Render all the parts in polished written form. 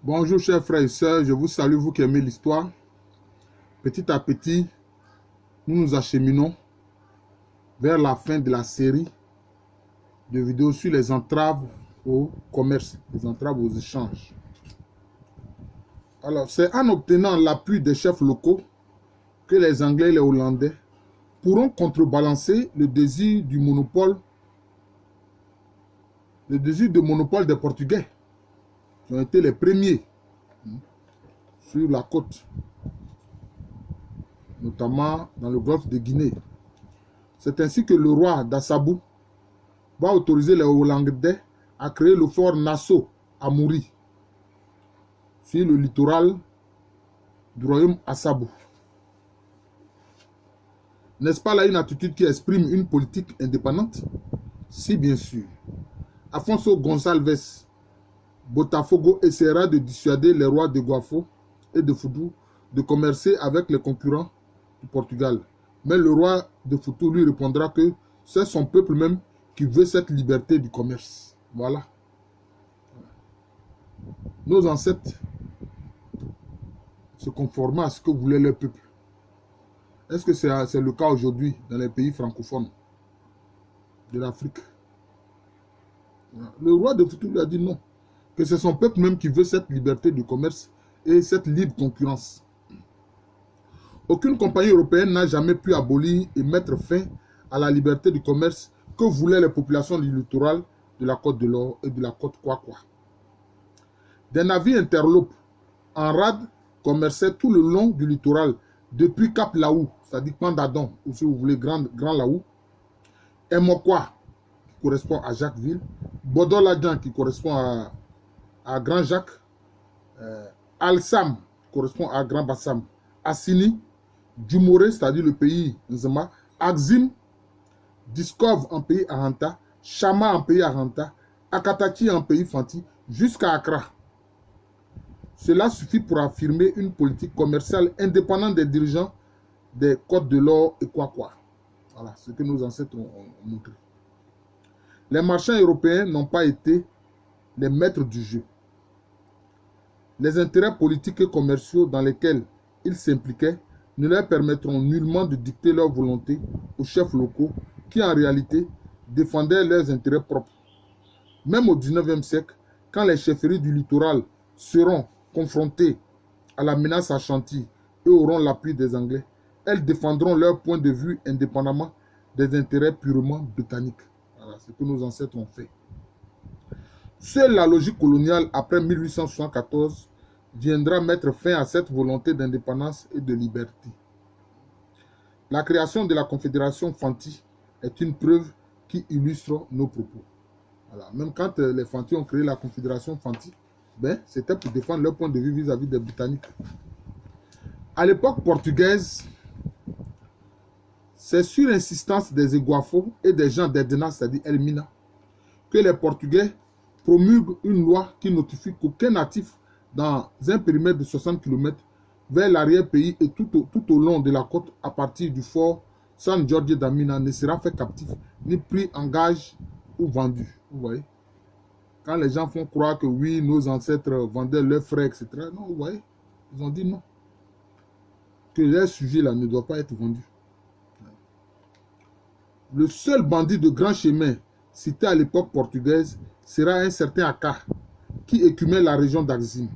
Bonjour chers frères et sœurs, je vous salue, vous qui aimez l'histoire. Petit à petit, nous nous acheminons vers la fin de la série de vidéos sur les entraves au commerce, les entraves aux échanges. Alors, c'est en obtenant l'appui des chefs locaux que les Anglais et les Hollandais pourront contrebalancer le désir de monopole des Portugais, qui ont été les premiers sur la côte, notamment dans le golfe de Guinée. C'est ainsi que le roi d'Assabou va autoriser les Hollandais à créer le fort Nassau à Mouri, sur le littoral du royaume Assabou. N'est-ce pas là une attitude qui exprime une politique indépendante? Si, bien sûr. Afonso Gonçalves Botafogo essaiera de dissuader les rois de Guafo et de Fudu de commercer avec les concurrents du Portugal. Mais le roi de Futu lui répondra que c'est son peuple même qui veut cette liberté du commerce. Voilà. Nos ancêtres se conformaient à ce que voulait leur peuple. Est-ce que c'est le cas aujourd'hui dans les pays francophones de l'Afrique? Le roi de Futu lui a dit non, que c'est son peuple même qui veut cette liberté du commerce et cette libre concurrence. Aucune compagnie européenne n'a jamais pu abolir et mettre fin à la liberté du commerce que voulaient les populations du littoral de la côte de l'Or et de la côte Kwakwa. Des navires interlopes en rade commerçaient tout le long du littoral, depuis Cap Laou, c'est-à-dire Pandadon, ou si vous voulez Grand Laou, Emokwa, qui correspond à Jacquesville, Bodoladjan, qui correspond à Grand Jacques, Alsam, qui correspond à Grand Bassam, Assini, Djumoré, c'est-à-dire le pays Nzema, Axim, Diskov en pays Aranta, Chama en pays Aranta, Akataki en pays Fanti, jusqu'à Accra. Cela suffit pour affirmer une politique commerciale indépendante des dirigeants des Côtes de l'Or et Kwakwa. Voilà ce que nos ancêtres ont montré. Les marchands européens n'ont pas été les maîtres du jeu. Les intérêts politiques et commerciaux dans lesquels ils s'impliquaient ne leur permettront nullement de dicter leur volonté aux chefs locaux qui, en réalité, défendaient leurs intérêts propres. Même au XIXe siècle, quand les chefferies du littoral seront confrontées à la menace Ashanti et auront l'appui des Anglais, elles défendront leur point de vue indépendamment des intérêts purement britanniques. Voilà ce que nos ancêtres ont fait. Seule la logique coloniale après 1874 viendra mettre fin à cette volonté d'indépendance et de liberté. La création de la Confédération Fanti est une preuve qui illustre nos propos. Voilà. Même quand les Fanti ont créé la Confédération Fanti, c'était pour défendre leur point de vue vis-à-vis des Britanniques. À l'époque portugaise, c'est sur insistance des Iguafos et des gens d'Edna, c'est-à-dire Elmina, que les Portugais promulguent une loi qui notifie qu'aucun natif dans un périmètre de 60 km vers l'arrière-pays et tout au long de la côte à partir du fort San Jorge d'Amina ne sera fait captif, ni pris en gage ou vendu. Vous voyez? Quand les gens font croire que oui, nos ancêtres vendaient leurs frères, etc. Non, vous voyez? Ils ont dit non. Que les sujets là ne doivent pas être vendus. Le seul bandit de grand chemin cité à l'époque portugaise sera un certain Aka qui écumait la région d'Axim.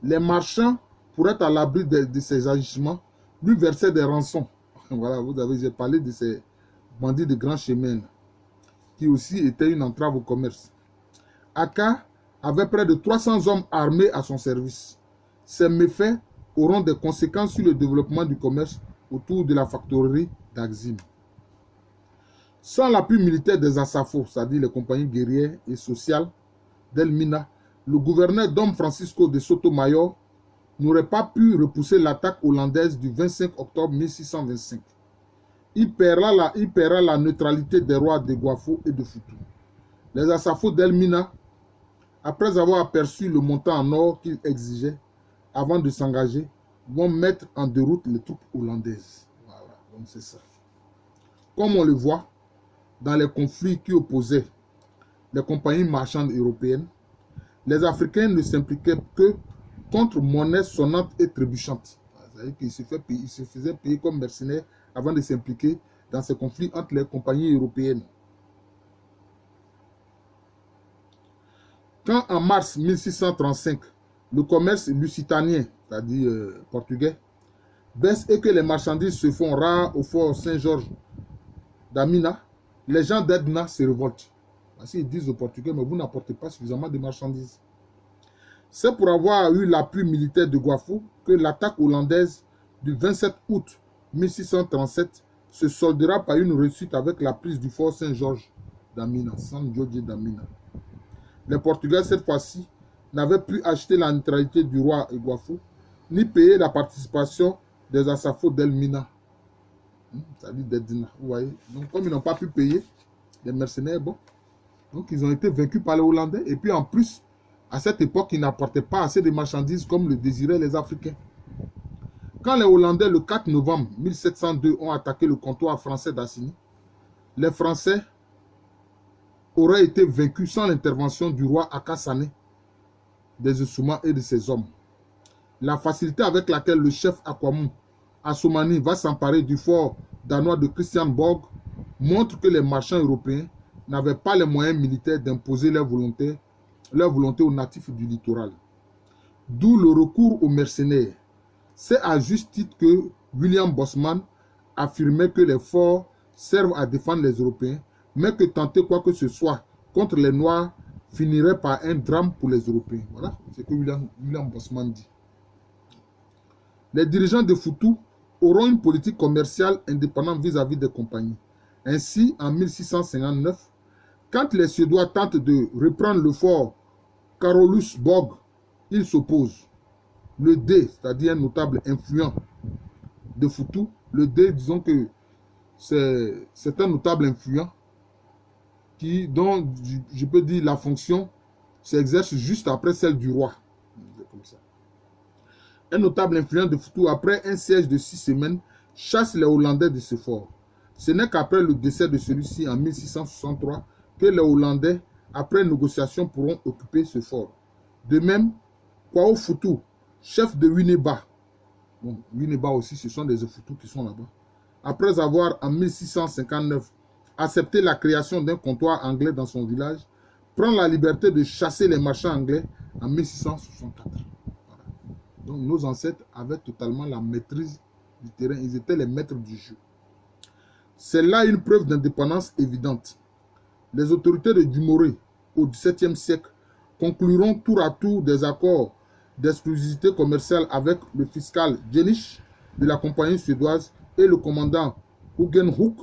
Les marchands, pour être à l'abri de ces agissements, lui versaient des rançons. Voilà, j'ai parlé de ces bandits de grand chemin qui aussi étaient une entrave au commerce. Aka avait près de 300 hommes armés à son service. Ces méfaits auront des conséquences sur le développement du commerce autour de la factorerie d'Axim. Sans l'appui militaire des Asafo, c'est-à-dire les compagnies guerrières et sociales d'Elmina, le gouverneur Dom Francisco de Sotomayor n'aurait pas pu repousser l'attaque hollandaise du 25 octobre 1625. Il paiera la neutralité des rois de Guafo et de Futu. Les Asafo d'Elmina, après avoir aperçu le montant en or qu'ils exigeaient avant de s'engager, vont mettre en déroute les troupes hollandaises. Voilà, donc c'est ça. Comme on le voit, dans les conflits qui opposaient les compagnies marchandes européennes, les Africains ne s'impliquaient que contre monnaie sonnante et trébuchante. C'est-à-dire qu'ils se faisaient payer comme mercenaires avant de s'impliquer dans ces conflits entre les compagnies européennes. Quand en mars 1635, le commerce lusitanien, c'est-à-dire portugais, baisse et que les marchandises se font rares au fort Saint-Georges d'Amina, les gens d'Edna se révoltent. Parce qu'ils disent aux Portugais, mais vous n'apportez pas suffisamment de marchandises. C'est pour avoir eu l'appui militaire de Guafou que l'attaque hollandaise du 27 août 1637 se soldera par une réussite avec la prise du fort Saint-Georges d'Amina, San Jorge d'Amina. Les Portugais, cette fois-ci, n'avaient plus acheté la neutralité du roi Guafou, ni payé la participation des Assafos d'Elmina. C'est-à-dire d'Edna, vous voyez. Donc, comme ils n'ont pas pu payer, les mercenaires, bon. Donc, ils ont été vaincus par les Hollandais. Et puis, en plus, à cette époque, ils n'apportaient pas assez de marchandises comme le désiraient les Africains. Quand les Hollandais, le 4 novembre 1702, ont attaqué le comptoir français d'Assini, les Français auraient été vaincus sans l'intervention du roi Akassane, des Ossouma et de ses hommes. La facilité avec laquelle le chef Akwamou Assoumani va s'emparer du fort danois de Christiansborg montre que les marchands européens n'avaient pas les moyens militaires d'imposer leur volonté aux natifs du littoral. D'où le recours aux mercenaires. C'est à juste titre que William Bosman affirmait que les forts servent à défendre les Européens, mais que tenter quoi que ce soit contre les Noirs finirait par un drame pour les Européens. Voilà ce que William Bosman dit. Les dirigeants de Foutou auront une politique commerciale indépendante vis-à-vis des compagnies. Ainsi, en 1659, quand les Suédois tentent de reprendre le fort Carolusborg, ils s'opposent. Le D, c'est-à-dire un notable influent de Foutou, le D, disons que c'est un notable influent dont je peux dire la fonction s'exerce juste après celle du roi. Comme ça. Un notable influent de Foutou, après un siège de 6 semaines, chasse les Hollandais de ce fort. Ce n'est qu'après le décès de celui-ci en 1663 que les Hollandais, après négociation, pourront occuper ce fort. De même, Kwao Foutou, chef de Winneba, bon, Winneba aussi, ce sont des Foutou qui sont là-bas, après avoir en 1659 accepté la création d'un comptoir anglais dans son village, prend la liberté de chasser les marchands anglais en 1664. Voilà. Donc nos ancêtres avaient totalement la maîtrise du terrain, ils étaient les maîtres du jeu. C'est là une preuve d'indépendance évidente. Les autorités de Dumoré au XVIIe siècle concluront tour à tour des accords d'exclusivité commerciale avec le fiscal Jenich de la compagnie suédoise et le commandant Hugenhoek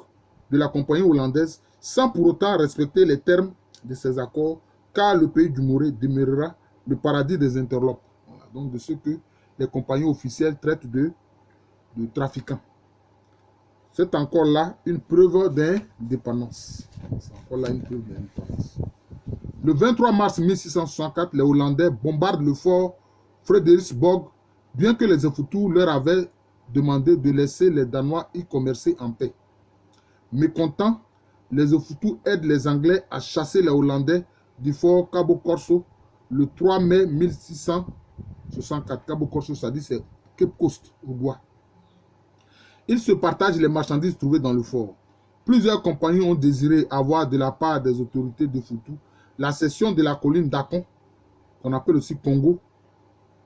de la compagnie hollandaise, sans pour autant respecter les termes de ces accords, car le pays du Morée demeurera le paradis des interlopes. Voilà, donc de ce que les compagnies officielles traitent de trafiquants. C'est encore là une preuve d'indépendance. Le 23 mars 1664, les Hollandais bombardent le fort Frederiksborg, bien que les Foutou leur avaient demandé de laisser les Danois y commercer en paix. Mécontents, les Foutou aident les Anglais à chasser les Hollandais du fort Cabo Corso le 3 mai 1664. Cabo Corso, ça dit c'est Cape Coast, au Bois. Ils se partagent les marchandises trouvées dans le fort. Plusieurs compagnies ont désiré avoir de la part des autorités de Foutou la cession de la colline d'Akon, qu'on appelle aussi Congo,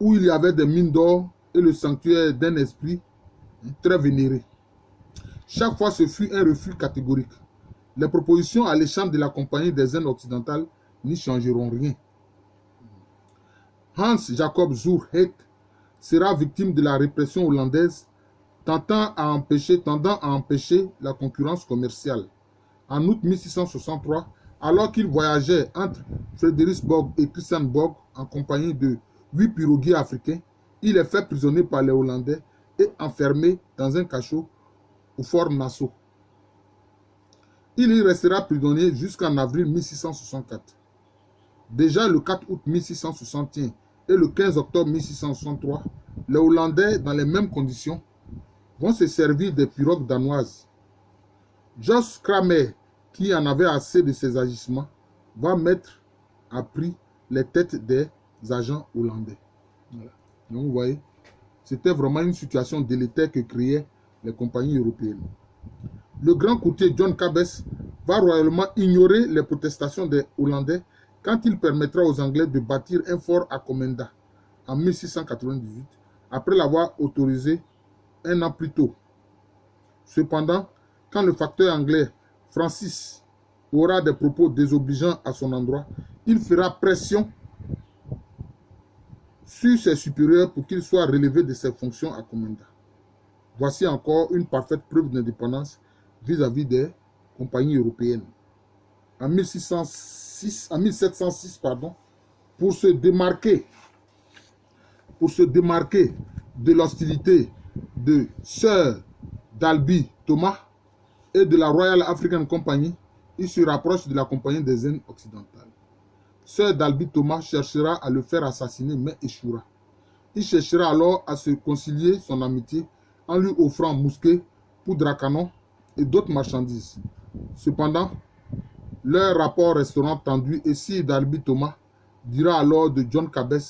où il y avait des mines d'or et le sanctuaire d'un esprit très vénéré. Chaque fois, ce fut un refus catégorique. Les propositions alléchantes de la Compagnie des Indes occidentales n'y changeront rien. Hans Jacob Zur-Heck sera victime de la répression hollandaise tendant à empêcher la concurrence commerciale. En août 1663, alors qu'il voyageait entre Frederiksborg et Christiansborg en compagnie de 8 piroguiers africains, il est fait prisonnier par les Hollandais et enfermé dans un cachot au fort Nassau. Il y restera prisonnier jusqu'en avril 1664. Déjà le 4 août 1661 et le 15 octobre 1663, les Hollandais, dans les mêmes conditions, vont se servir des pirogues danoises. Jos Kramer, qui en avait assez de ces agissements, va mettre à prix les têtes des agents hollandais. Voilà. Donc vous voyez, c'était vraiment une situation délétère que créaient les compagnies européennes. Le grand courtier John Cabes va royalement ignorer les protestations des Hollandais quand il permettra aux Anglais de bâtir un fort à Komenda en 1698, après l'avoir autorisé un an plus tôt. Cependant, quand le facteur anglais Francis aura des propos désobligeants à son endroit, il fera pression sur ses supérieurs pour qu'il soit relevé de ses fonctions à Komenda. Voici encore une parfaite preuve d'indépendance vis-à-vis des compagnies européennes. En 1706, pour se démarquer de l'hostilité de Sir Dalby Thomas et de la Royal African Company, il se rapproche de la Compagnie des Indes occidentales. Sir Dalby Thomas cherchera à le faire assassiner, mais échouera. Il cherchera alors à se concilier son amitié en lui offrant mousquets, poudre à canon et d'autres marchandises. Cependant, leurs rapports resteront tendus et Sir Dalby Thomas dira alors de John Cabes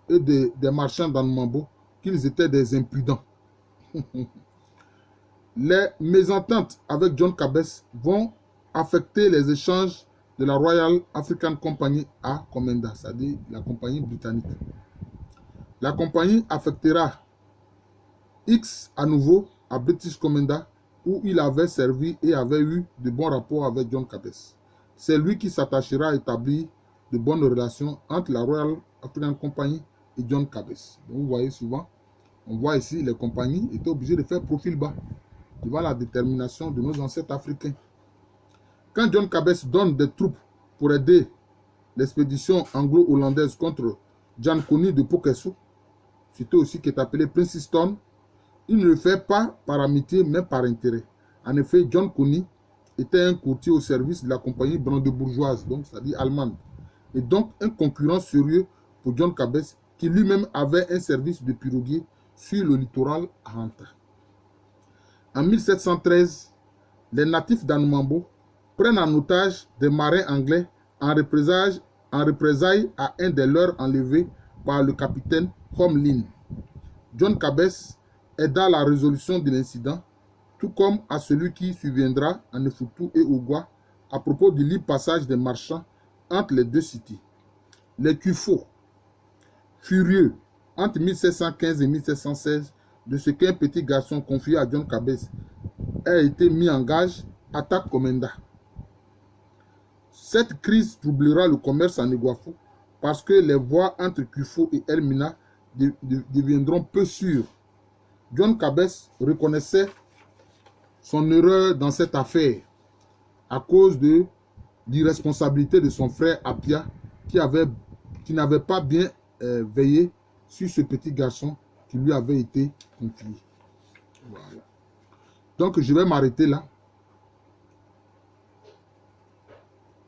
et des marchands d'Anumambo qu'ils étaient des imprudents. Les mésententes avec John Cabes vont affecter les échanges de la Royal African Company à Komenda, c'est-à-dire la compagnie britannique. La compagnie affectera X à nouveau à British Komenda, où il avait servi et avait eu de bons rapports avec John Cabes. C'est lui qui s'attachera à établir de bonnes relations entre la Royal African Company et John Cabes. Donc vous voyez souvent, on voit ici les compagnies étaient obligées de faire profil bas devant la détermination de nos ancêtres africains. Quand John Cabes donne des troupes pour aider l'expédition anglo-hollandaise contre Jan Conny de Pokesso, c'était aussi qui est appelé Princeton, il ne le fait pas par amitié mais par intérêt. En effet, John Conny était un courtier au service de la compagnie brandebourgeoise, donc c'est-à-dire allemande, et donc un concurrent sérieux pour John Cabes qui lui-même avait un service de piroguier sur le littoral argentin. En 1713, les natifs d'Anumambo prennent en otage des marins anglais en représailles à un des leurs enlevés par le capitaine Homlin. John Cabes aida à la résolution de l'incident, tout comme à celui qui surviendra en Nefutu et Ogwa à propos du libre passage des marchands entre les deux cités. Les Kufo, furieux entre 1715 et 1716 de ce qu'un petit garçon confié à John Cabes a été mis en gage, attaquent Komenda. Cette crise troublera le commerce en Iguafu parce que les voies entre Kufo et Elmina deviendront peu sûres. John Cabes reconnaissait son erreur dans cette affaire à cause de l'irresponsabilité de son frère Apia qui n'avait pas bien veillé sur ce petit garçon qui lui avait été confié. Voilà. Donc je vais m'arrêter là.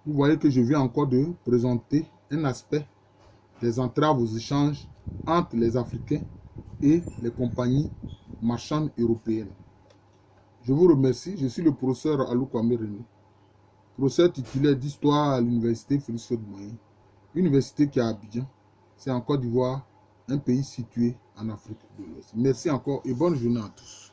Vous voyez que je viens encore de présenter un aspect des entraves aux échanges entre les Africains et les compagnies marchandes européennes. Je vous remercie. Je suis le professeur Alou Kwame René, professeur titulaire d'histoire à l'université Félix Houphouët-Boigny, université qui est à Abidjan. C'est en Côte d'Ivoire, un pays situé en Afrique de l'Ouest. Merci encore et bonne journée à tous.